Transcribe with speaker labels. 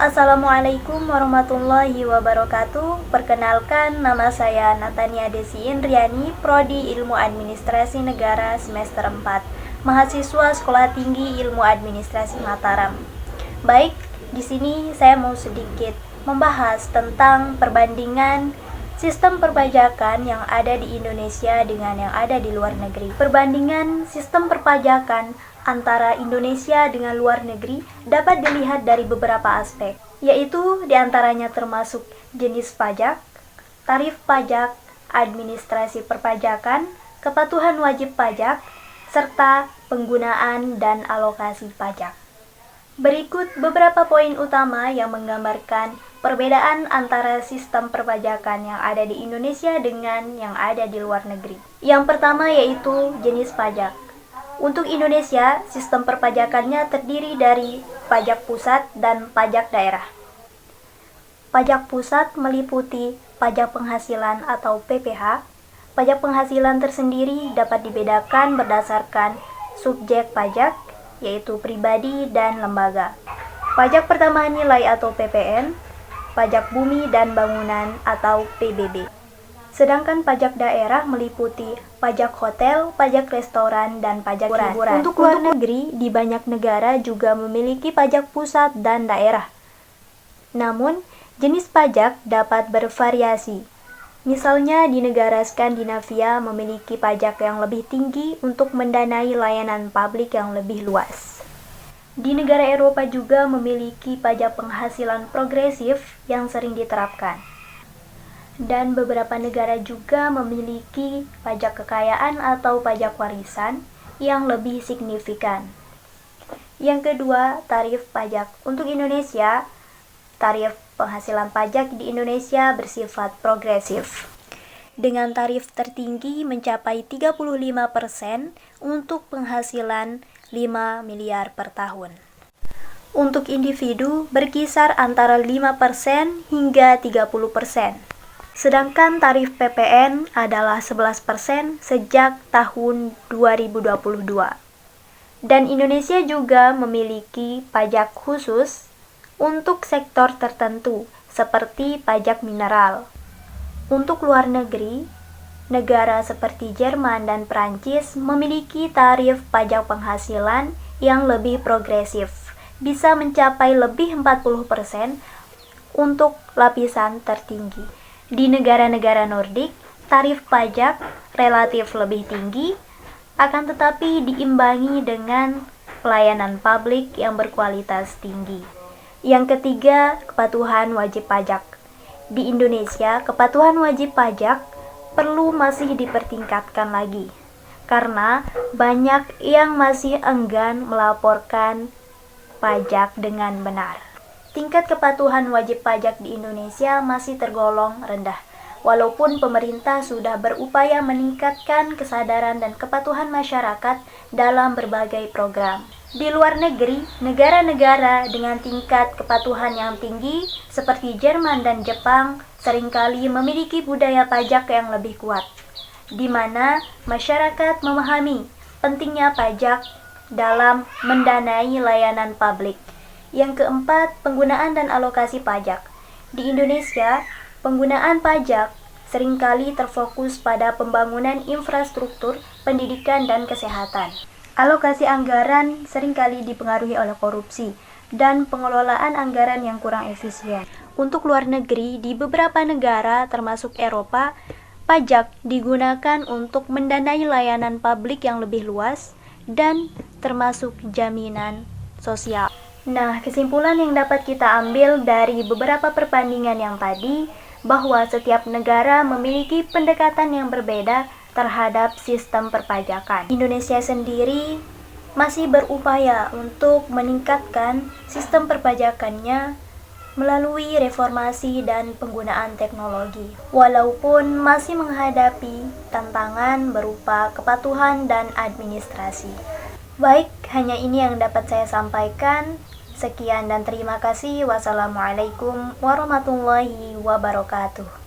Speaker 1: Assalamualaikum warahmatullahi wabarakatuh. Perkenalkan, nama saya Natania Desi Indriani, Prodi Ilmu Administrasi Negara semester 4, mahasiswa Sekolah Tinggi Ilmu Administrasi Mataram. Baik, di sini saya mau sedikit membahas tentang perbandingan sistem perpajakan yang ada di Indonesia dengan yang ada di luar negeri. Perbandingan sistem perpajakan antara Indonesia dengan luar negeri dapat dilihat dari beberapa aspek, yaitu diantaranya termasuk jenis pajak, tarif pajak, administrasi perpajakan, kepatuhan wajib pajak, serta penggunaan dan alokasi pajak. Berikut beberapa poin utama yang menggambarkan perbedaan antara sistem perpajakan yang ada di Indonesia dengan yang ada di luar negeri. Yang pertama yaitu jenis pajak. Untuk Indonesia, sistem perpajakannya terdiri dari pajak pusat dan pajak daerah. Pajak pusat meliputi pajak penghasilan atau PPH. Pajak penghasilan tersendiri dapat dibedakan berdasarkan subjek pajak, yaitu pribadi dan lembaga. Pajak pertambahan nilai atau PPN, pajak bumi dan bangunan atau PBB. Sedangkan pajak daerah meliputi pajak hotel, pajak restoran, dan pajak hiburan. Untuk luar negeri, di banyak negara juga memiliki pajak pusat dan daerah. Namun, jenis pajak dapat bervariasi. Misalnya di negara Skandinavia memiliki pajak yang lebih tinggi untuk mendanai layanan publik yang lebih luas. Di negara Eropa juga memiliki pajak penghasilan progresif yang sering diterapkan. Dan beberapa negara juga memiliki pajak kekayaan atau pajak warisan yang lebih signifikan. Yang kedua, tarif pajak. Untuk Indonesia, tarif penghasilan pajak di Indonesia bersifat progresif, dengan tarif tertinggi mencapai 35% untuk penghasilan 5 miliar per tahun. Untuk individu berkisar antara 5% hingga 30%. Sedangkan tarif PPN adalah 11% sejak tahun 2022. Dan Indonesia juga memiliki pajak khusus untuk sektor tertentu, seperti pajak mineral. Untuk luar negeri, negara seperti Jerman dan Prancis memiliki tarif pajak penghasilan yang lebih progresif, bisa mencapai lebih 40% untuk lapisan tertinggi. Di negara-negara Nordik, tarif pajak relatif lebih tinggi, akan tetapi diimbangi dengan pelayanan publik yang berkualitas tinggi. Yang ketiga, kepatuhan wajib pajak. Di Indonesia, kepatuhan wajib pajak perlu masih dipertingkatkan lagi, karena banyak yang masih enggan melaporkan pajak dengan benar. Tingkat kepatuhan wajib pajak di Indonesia masih tergolong rendah, walaupun pemerintah sudah berupaya meningkatkan kesadaran dan kepatuhan masyarakat dalam berbagai program. Di luar negeri, negara-negara dengan tingkat kepatuhan yang tinggi seperti Jerman dan Jepang seringkali memiliki budaya pajak yang lebih kuat, di mana masyarakat memahami pentingnya pajak dalam mendanai layanan publik. Yang keempat, penggunaan dan alokasi pajak. Di Indonesia, penggunaan pajak seringkali terfokus pada pembangunan infrastruktur, pendidikan, dan kesehatan. Alokasi anggaran seringkali dipengaruhi oleh korupsi dan pengelolaan anggaran yang kurang efisien. Untuk luar negeri, di beberapa negara termasuk Eropa, pajak digunakan untuk mendanai layanan publik yang lebih luas dan termasuk jaminan sosial. Nah, kesimpulan yang dapat kita ambil dari beberapa perbandingan yang tadi, bahwa setiap negara memiliki pendekatan yang berbeda terhadap sistem perpajakan. Indonesia sendiri masih berupaya untuk meningkatkan sistem perpajakannya melalui reformasi dan penggunaan teknologi, walaupun masih menghadapi tantangan berupa kepatuhan dan administrasi. Baik, hanya ini yang dapat saya sampaikan. Sekian dan terima kasih. Wassalamualaikum warahmatullahi wabarakatuh.